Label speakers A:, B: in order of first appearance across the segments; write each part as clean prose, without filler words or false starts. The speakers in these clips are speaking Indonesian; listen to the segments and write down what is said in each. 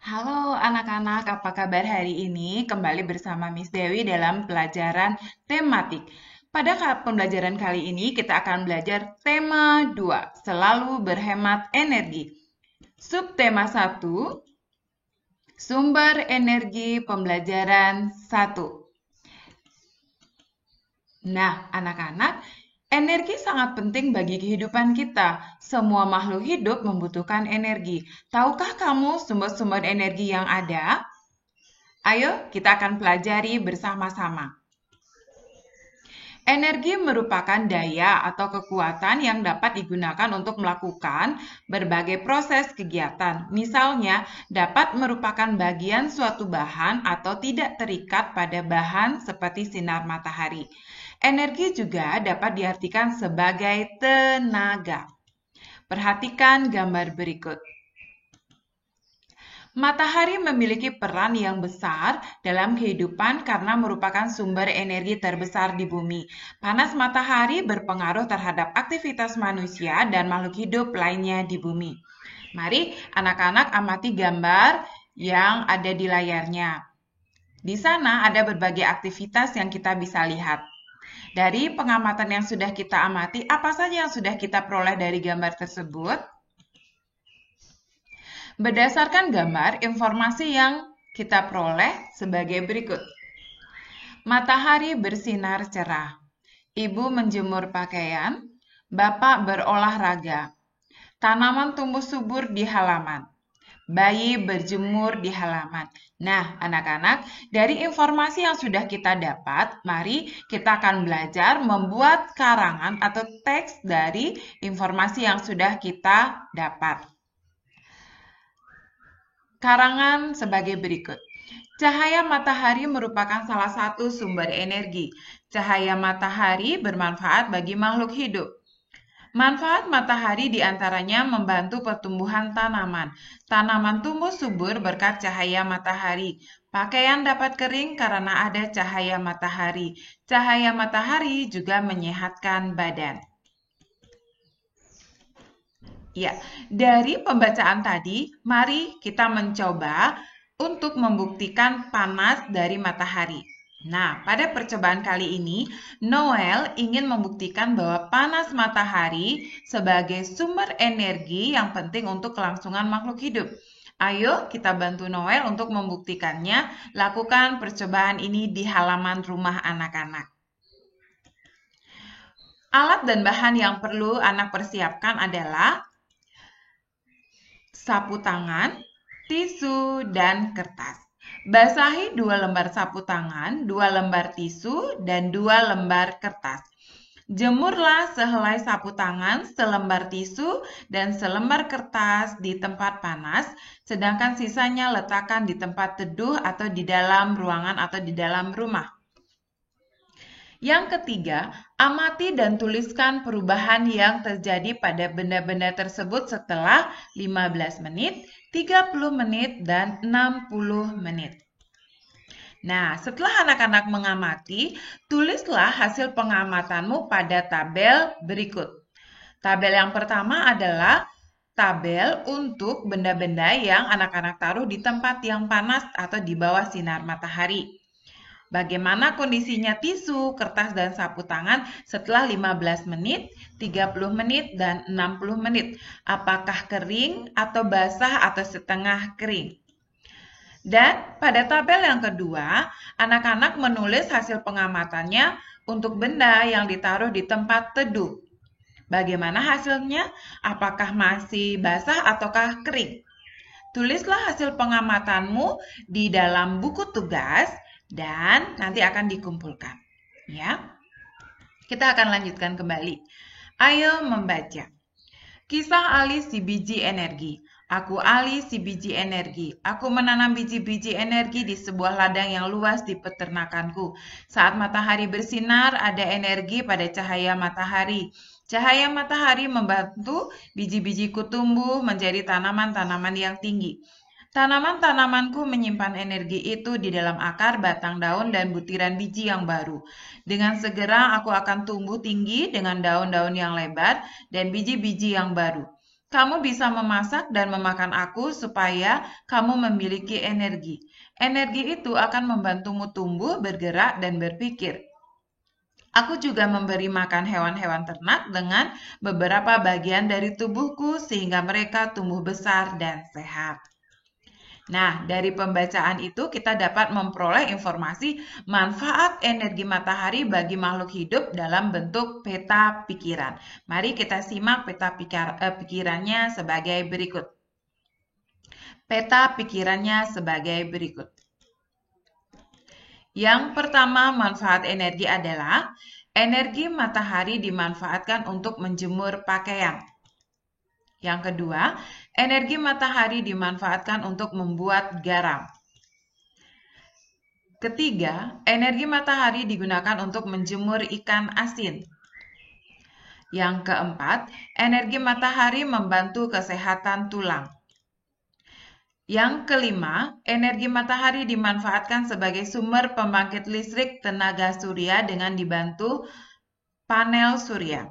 A: Halo anak-anak, apa kabar hari ini? Kembali bersama Miss Dewi dalam pelajaran tematik. Pada pembelajaran kali ini kita akan belajar tema 2, selalu berhemat energi. Subtema 1, sumber energi pembelajaran 1. Nah, anak-anak, energi sangat penting bagi kehidupan kita. Semua makhluk hidup membutuhkan energi. Tahukah kamu sumber-sumber energi yang ada? Ayo, kita akan pelajari bersama-sama. Energi merupakan daya atau kekuatan yang dapat digunakan untuk melakukan berbagai proses kegiatan. Misalnya, dapat merupakan bagian suatu bahan atau tidak terikat pada bahan seperti sinar matahari. Energi juga dapat diartikan sebagai tenaga. Perhatikan gambar berikut. Matahari memiliki peran yang besar dalam kehidupan karena merupakan sumber energi terbesar di bumi. Panas matahari berpengaruh terhadap aktivitas manusia dan makhluk hidup lainnya di bumi. Mari anak-anak amati gambar yang ada di layarnya. Di sana ada berbagai aktivitas yang kita bisa lihat. Dari pengamatan yang sudah kita amati, apa saja yang sudah kita peroleh dari gambar tersebut? Berdasarkan gambar, informasi yang kita peroleh sebagai berikut. Matahari bersinar cerah. Ibu menjemur pakaian. Bapak berolahraga. Tanaman tumbuh subur di halaman. Bayi berjemur di halaman. Nah, anak-anak, dari informasi yang sudah kita dapat, mari kita akan belajar membuat karangan atau teks dari informasi yang sudah kita dapat. Karangan sebagai berikut. Cahaya matahari merupakan salah satu sumber energi. Cahaya matahari bermanfaat bagi makhluk hidup. Manfaat matahari diantaranya membantu pertumbuhan tanaman. Tanaman tumbuh subur berkat cahaya matahari. Pakaian dapat kering karena ada cahaya matahari. Cahaya matahari juga menyehatkan badan. Ya, dari pembacaan tadi, mari kita mencoba untuk membuktikan panas dari matahari. Nah, pada percobaan kali ini, Noel ingin membuktikan bahwa panas matahari sebagai sumber energi yang penting untuk kelangsungan makhluk hidup. Ayo kita bantu Noel untuk membuktikannya. Lakukan percobaan ini di halaman rumah anak-anak. Alat dan bahan yang perlu anak persiapkan adalah sapu tangan, tisu, dan kertas. Basahi 2 lembar sapu tangan, 2 lembar tisu, dan 2 lembar kertas. Jemurlah sehelai sapu tangan, selembar tisu, dan selembar kertas di tempat panas, sedangkan sisanya letakkan di tempat teduh atau di dalam ruangan atau di dalam rumah. Yang ketiga, amati dan tuliskan perubahan yang terjadi pada benda-benda tersebut setelah 15 menit, 30 menit, dan 60 menit. Nah, setelah anak-anak mengamati, tulislah hasil pengamatanmu pada tabel berikut. Tabel yang pertama adalah tabel untuk benda-benda yang anak-anak taruh di tempat yang panas atau di bawah sinar matahari. Bagaimana kondisinya tisu, kertas, dan sapu tangan setelah 15 menit, 30 menit, dan 60 menit? Apakah kering atau basah atau setengah kering? Dan pada tabel yang kedua, anak-anak menulis hasil pengamatannya untuk benda yang ditaruh di tempat teduh. Bagaimana hasilnya? Apakah masih basah ataukah kering? Tulislah hasil pengamatanmu di dalam buku tugas dan nanti akan dikumpulkan. Ya. Kita akan lanjutkan kembali. Ayo membaca. Kisah Ali si biji energi. Aku Ali si biji energi. Aku menanam biji-biji energi di sebuah ladang yang luas di peternakanku. Saat matahari bersinar, ada energi pada cahaya matahari. Cahaya matahari membantu biji-bijiku tumbuh menjadi tanaman-tanaman yang tinggi. Tanaman-tanamanku menyimpan energi itu di dalam akar, batang daun, dan butiran biji yang baru. Dengan segera aku akan tumbuh tinggi dengan daun-daun yang lebar dan biji-biji yang baru. Kamu bisa memasak dan memakan aku supaya kamu memiliki energi. Energi itu akan membantumu tumbuh, bergerak, dan berpikir. Aku juga memberi makan hewan-hewan ternak dengan beberapa bagian dari tubuhku sehingga mereka tumbuh besar dan sehat. Nah, dari pembacaan itu kita dapat memperoleh informasi manfaat energi matahari bagi makhluk hidup dalam bentuk peta pikiran. Mari kita simak peta pikirannya sebagai berikut. Peta pikirannya sebagai berikut. Yang pertama, manfaat energi adalah energi matahari dimanfaatkan untuk menjemur pakaian. Yang kedua, energi matahari dimanfaatkan untuk membuat garam. Ketiga, energi matahari digunakan untuk menjemur ikan asin. Yang keempat, energi matahari membantu kesehatan tulang. Yang kelima, energi matahari dimanfaatkan sebagai sumber pembangkit listrik tenaga surya dengan dibantu panel surya.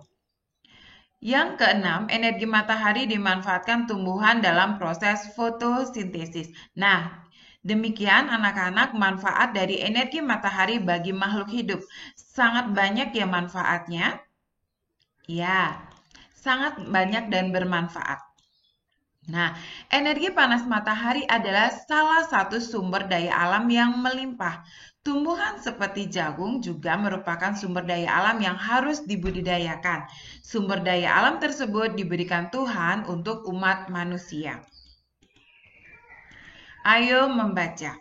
A: Yang keenam, energi matahari dimanfaatkan tumbuhan dalam proses fotosintesis. Nah, demikian anak-anak manfaat dari energi matahari bagi makhluk hidup. Sangat banyak ya manfaatnya. Ya, sangat banyak dan bermanfaat. Nah, energi panas matahari adalah salah satu sumber daya alam yang melimpah. Tumbuhan seperti jagung juga merupakan sumber daya alam yang harus dibudidayakan. Sumber daya alam tersebut diberikan Tuhan untuk umat manusia. Ayo membaca.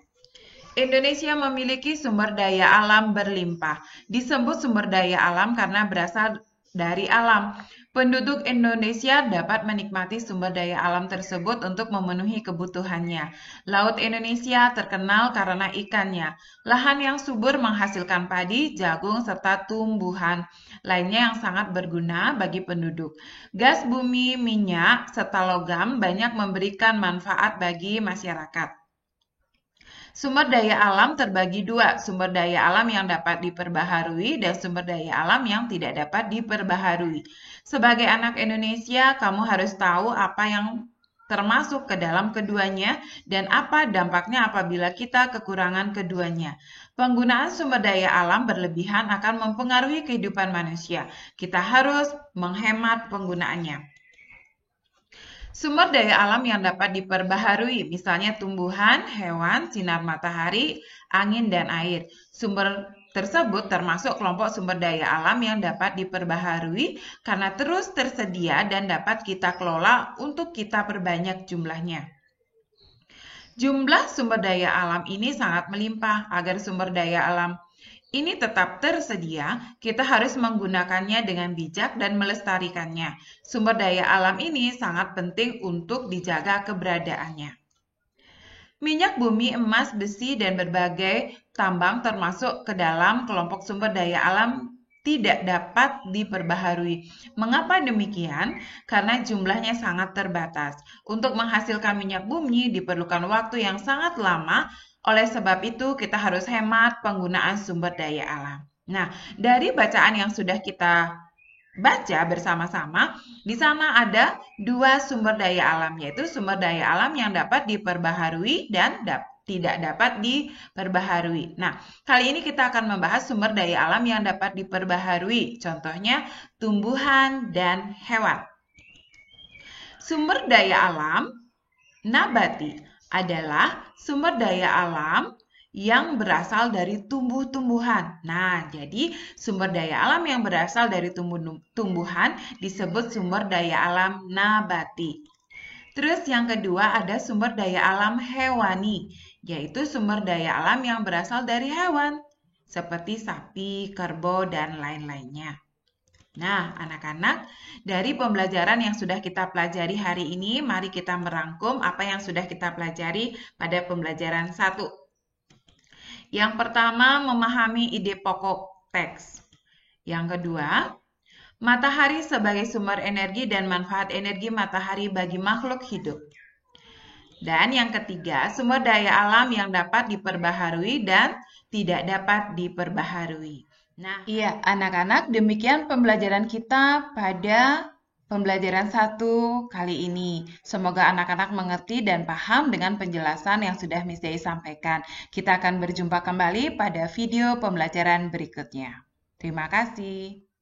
A: Indonesia memiliki sumber daya alam berlimpah. Disebut sumber daya alam karena berasal dari alam. Penduduk Indonesia dapat menikmati sumber daya alam tersebut untuk memenuhi kebutuhannya. Laut Indonesia terkenal karena ikannya. Lahan yang subur menghasilkan padi, jagung, serta tumbuhan lainnya yang sangat berguna bagi penduduk. Gas bumi, minyak, serta logam banyak memberikan manfaat bagi masyarakat. Sumber daya alam terbagi dua, sumber daya alam yang dapat diperbaharui dan sumber daya alam yang tidak dapat diperbaharui. Sebagai anak Indonesia, kamu harus tahu apa yang termasuk ke dalam keduanya dan apa dampaknya apabila kita kekurangan keduanya. Penggunaan sumber daya alam berlebihan akan mempengaruhi kehidupan manusia. Kita harus menghemat penggunaannya. Sumber daya alam yang dapat diperbaharui, misalnya tumbuhan, hewan, sinar matahari, angin, dan air. Sumber tersebut termasuk kelompok sumber daya alam yang dapat diperbaharui karena terus tersedia dan dapat kita kelola untuk kita perbanyak jumlahnya. Jumlah sumber daya alam ini sangat melimpah. Agar sumber daya alam ini tetap tersedia, kita harus menggunakannya dengan bijak dan melestarikannya. Sumber daya alam ini sangat penting untuk dijaga keberadaannya. Minyak bumi, emas, besi, dan berbagai tambang termasuk ke dalam kelompok sumber daya alam tidak dapat diperbaharui. Mengapa demikian? Karena jumlahnya sangat terbatas. Untuk menghasilkan minyak bumi diperlukan waktu yang sangat lama. Oleh sebab itu, kita harus hemat penggunaan sumber daya alam. Nah, dari bacaan yang sudah kita baca bersama-sama, di sana ada dua sumber daya alam, yaitu sumber daya alam yang dapat diperbaharui dan tidak dapat diperbaharui. Nah, kali ini kita akan membahas sumber daya alam yang dapat diperbaharui, contohnya tumbuhan dan hewan. Sumber daya alam nabati adalah sumber daya alam yang berasal dari tumbuh-tumbuhan. Nah, jadi sumber daya alam yang berasal dari tumbuhan disebut sumber daya alam nabati. Terus yang kedua ada sumber daya alam hewani, yaitu sumber daya alam yang berasal dari hewan, seperti sapi, kerbau, dan lain-lainnya. Nah, anak-anak, dari pembelajaran yang sudah kita pelajari hari ini, mari kita merangkum apa yang sudah kita pelajari pada pembelajaran 1. Yang pertama, memahami ide pokok teks. Yang kedua, matahari sebagai sumber energi dan manfaat energi matahari bagi makhluk hidup. Dan yang ketiga, sumber daya alam yang dapat diperbaharui dan tidak dapat diperbaharui. Nah, iya anak-anak, demikian pembelajaran kita pada pembelajaran 1 kali ini. Semoga anak-anak mengerti dan paham dengan penjelasan yang sudah Miss Dei sampaikan. Kita akan berjumpa kembali pada video pembelajaran berikutnya. Terima kasih.